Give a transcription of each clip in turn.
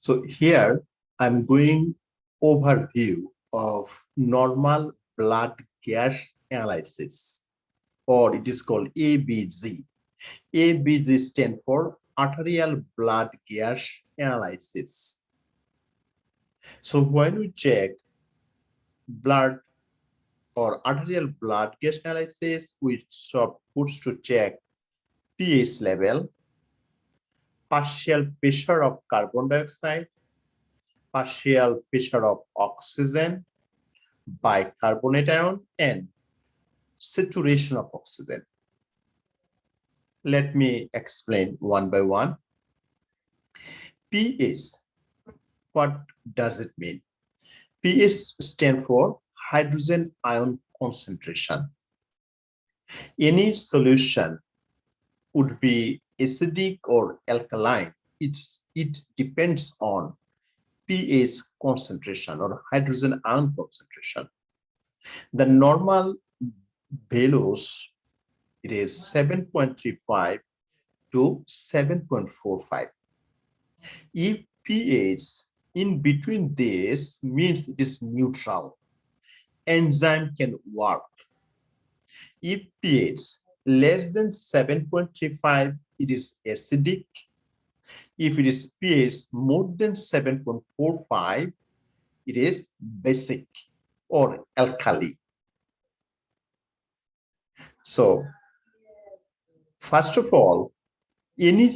So here I'm going overview of normal blood gas analysis, or it is called ABG. ABG stands for arterial blood gas analysis. So when we check blood or arterial blood gas analysis, we supposed to check pH level, partial pressure of carbon dioxide, partial pressure of oxygen, bicarbonate ion, and saturation of oxygen. Let me explain one by one. pH, what does it mean? pH stands for hydrogen ion concentration. Any solution would be acidic or alkaline. It depends on pH concentration or hydrogen ion concentration. The normal values, it is 7.35 to 7.45. If pH in between this means it is neutral, enzyme can work. If pH less than 7.35, it is acidic. If it is pH more than 7.45, it is basic or alkali. So first of all, any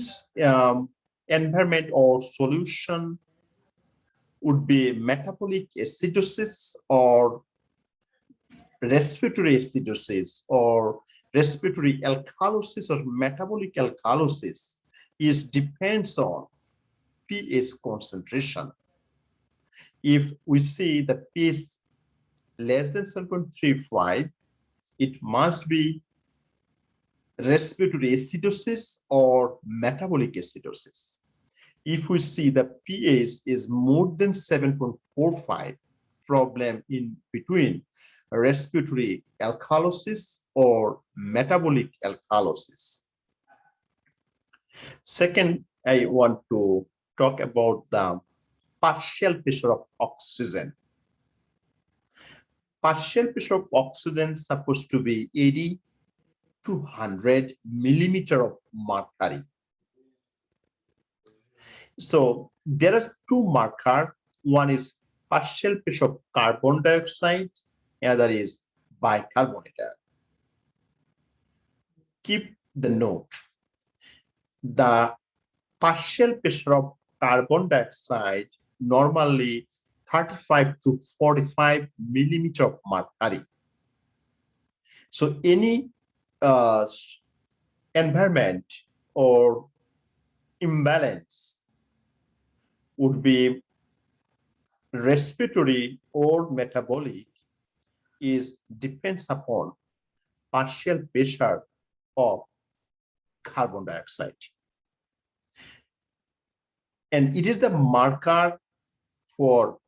environment or solution would be metabolic acidosis or respiratory acidosis or respiratory alkalosis or metabolic alkalosis is depends on pH concentration. If we see the pH less than 7.35, it must be respiratory acidosis or metabolic acidosis. If we see the pH is more than 7.45, problem in between respiratory alkalosis or metabolic alkalosis. Second, I want to talk about the partial pressure of oxygen. Partial pressure of oxygen is supposed to be 80 to 100 millimeter of mercury. So there are two markers. One is partial pressure of carbon dioxide, other is bicarbonate. Keep the note. The partial pressure of carbon dioxide normally 35 to 45 millimeter of mercury. So any environment or imbalance would be respiratory or metabolic is depends upon partial pressure of carbon dioxide. And it is the marker for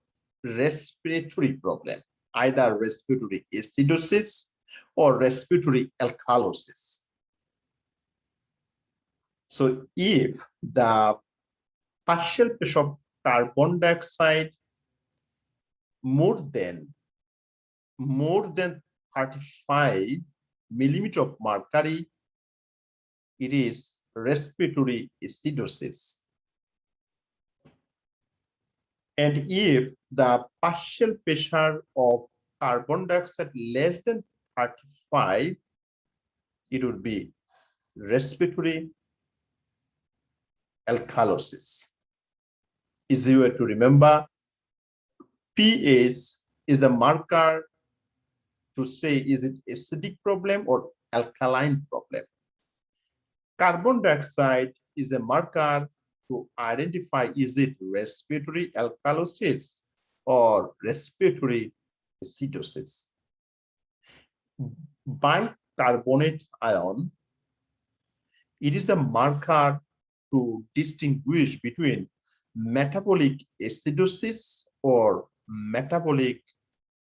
respiratory problem, either respiratory acidosis or respiratory alkalosis. So if the partial pressure of carbon dioxide more than 35 millimeter of mercury, it is respiratory acidosis. And if the partial pressure of carbon dioxide less than 35, it would be respiratory alkalosis. Easy way to remember, pH is the marker to say is it acidic problem or alkaline problem. Carbon dioxide is a marker to identify is it respiratory alkalosis or respiratory acidosis. Bicarbonate ion, it is the marker to distinguish between metabolic acidosis or metabolic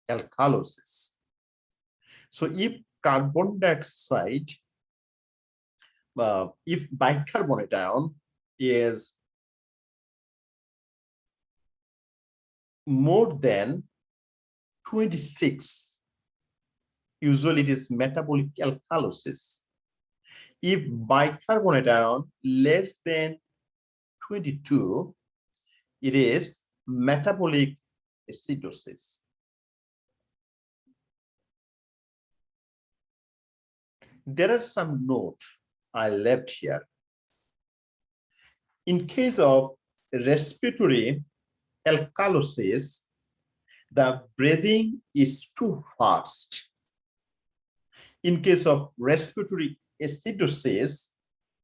alkalosis. So if carbon dioxide, if bicarbonate ion is more than 26, usually it is metabolic alkalosis. If bicarbonate ion less than 22, it is metabolic acidosis. There are some notes I left here. In case of respiratory alkalosis, the breathing is too fast. In case of respiratory acidosis,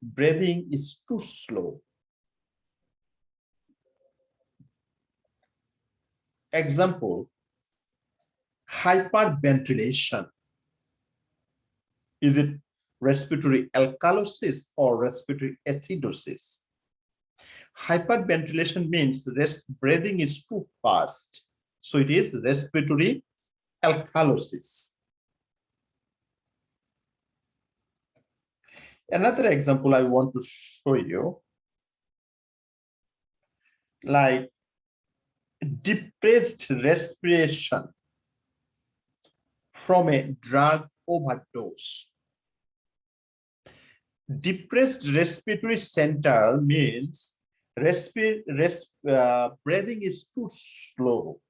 breathing is too slow. Example, hyperventilation. Is it respiratory alkalosis or respiratory acidosis? Hyperventilation means breathing is too fast. So it is respiratory alkalosis. Another example I want to show you, like depressed respiration from a drug overdose. Depressed respiratory center means breathing is too slow.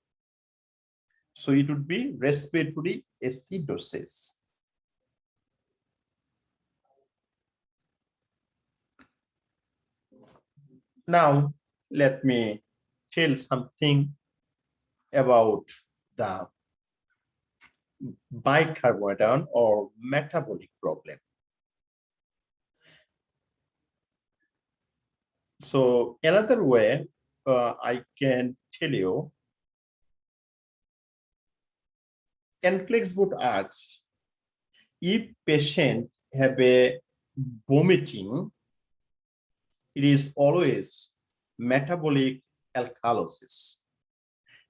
So it would be respiratory acidosis. Now, let me tell something about the bicarbonate ion or metabolic problem. So another way I can tell you, NCLEX board asks if patient have a vomiting, it is always metabolic alkalosis.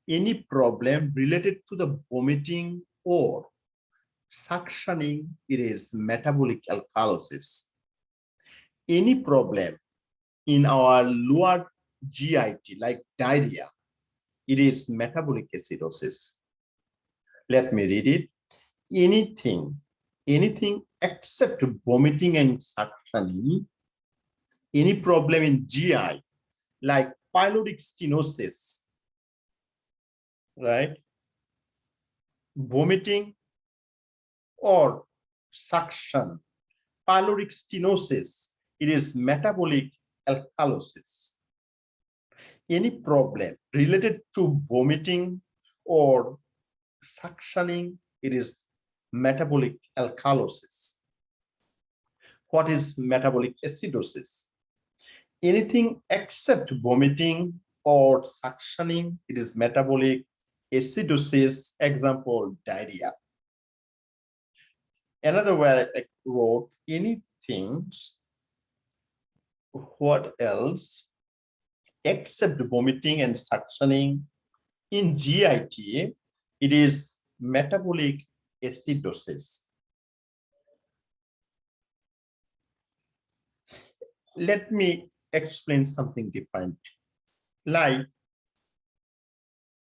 Any problem related to the vomiting or suctioning, it is metabolic alkalosis. Any problem in our lower GIT, like diarrhea, it is metabolic acidosis. Let me read it. Anything except vomiting and suctioning, any problem in GI, like pyloric stenosis, right? Vomiting or suction, pyloric stenosis, it is metabolic alkalosis. Any problem related to vomiting or suctioning, it is metabolic alkalosis. What is metabolic acidosis? Anything except vomiting or suctioning, it is metabolic acidosis. Example, diarrhea. Another way I wrote, anything, what else except vomiting and suctioning in GIT, it is metabolic acidosis. Let me explain something different. Like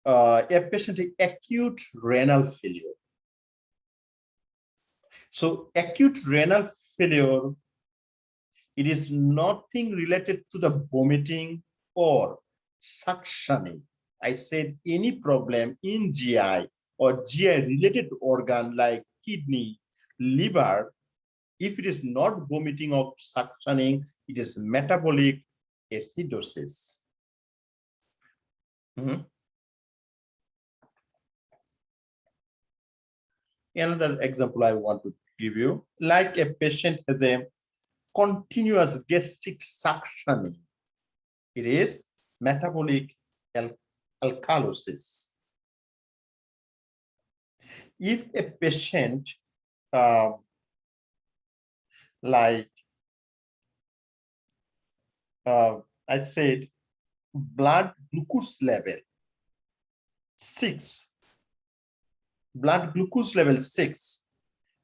a patient with acute renal failure. So acute renal failure, it is nothing related to the vomiting or suctioning. I said any problem in GI or GI related organ like kidney, liver, if it is not vomiting or suctioning, it is metabolic acidosis. Another example I want to give you, like a patient has a continuous gastric suctioning, it is metabolic alkalosis. If a patient I said blood glucose level 6, blood glucose level 6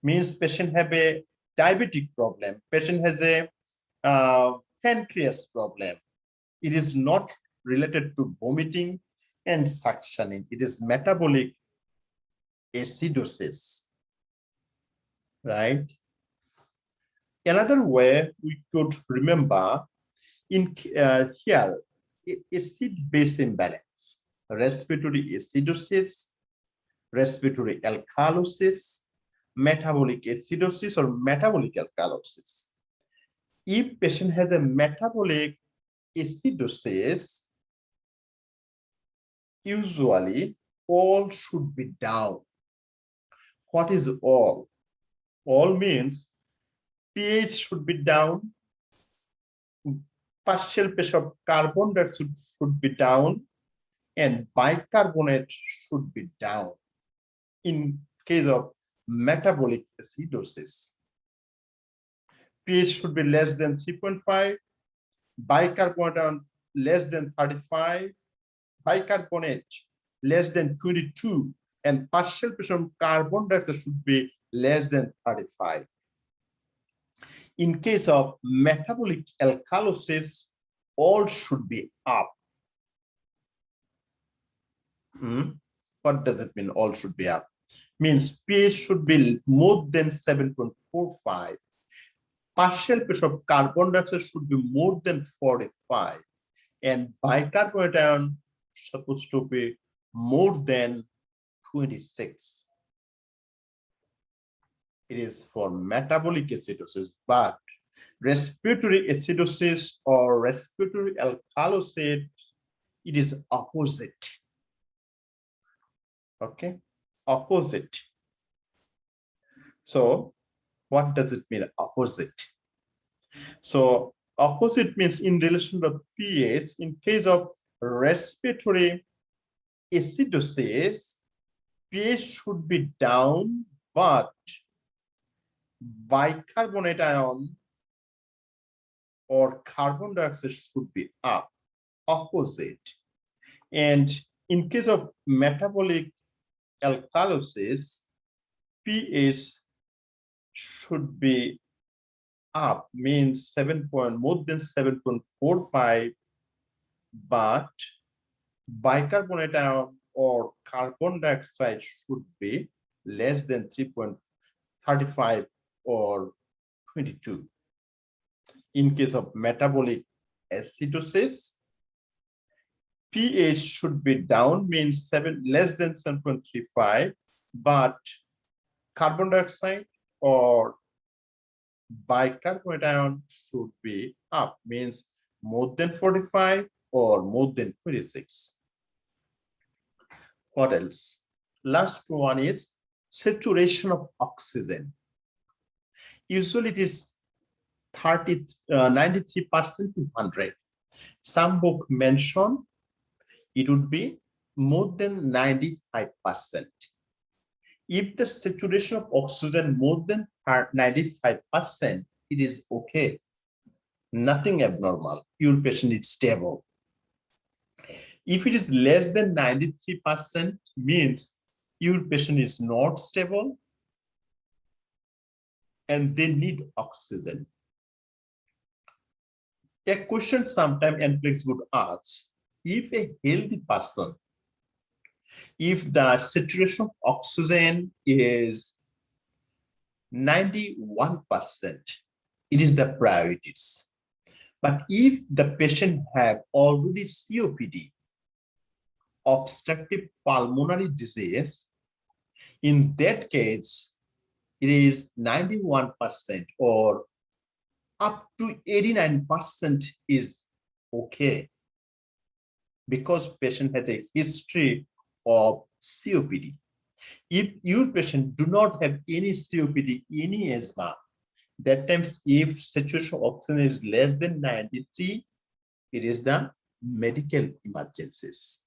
means patient have a diabetic problem, patient has a pancreas problem. It is not related to vomiting and suctioning. It is metabolic acidosis, right? Another way we could remember in here, acid-base imbalance, respiratory acidosis, respiratory alkalosis, metabolic acidosis or metabolic alkalosis. If patient has a metabolic acidosis, usually all should be down. What is all? All means pH should be down, partial pressure of carbon dioxide should be down, and bicarbonate should be down in case of metabolic acidosis. pH should be less than 3.5, bicarbonate less than 35, bicarbonate less than 22, and partial pressure of carbon dioxide should be less than 35. In case of metabolic alkalosis, all should be up. What does it mean? All should be up. Means pH should be more than 7.45. Partial pressure of carbon dioxide should be more than 45. And bicarbonate ion supposed to be more than 26. It is for metabolic acidosis, but respiratory acidosis or respiratory alkalosis, it is opposite. Okay, opposite. So what does it mean, opposite? So opposite means in relation to pH. In case of respiratory acidosis, pH should be down, but bicarbonate ion or carbon dioxide should be up, opposite. And in case of metabolic alkalosis, pH should be up, means more than 7.45, but bicarbonate ion or carbon dioxide should be less than 3.35 or 22. In case of metabolic acidosis, pH should be down, means less than 7.35, but carbon dioxide or bicarbonate ion should be up, means more than 45 or more than 26. What else? Last one is saturation of oxygen. Usually it is 93% to 100. Some book mention it would be more than 95%. If the saturation of oxygen more than 95%, it is okay. Nothing abnormal. Your patient is stable. If it is less than 93%, means your patient is not stable and they need oxygen. A question sometimes NCLEX would ask, if a healthy person, if the saturation of oxygen is 91%, it is the priorities. But if the patient have already COPD, obstructive pulmonary disease, in that case, it is 91% or up to 89% is okay, because patient has a history of COPD. If your patient do not have any COPD, any asthma, that times if saturation of oxygen is less than 93, it is the medical emergencies.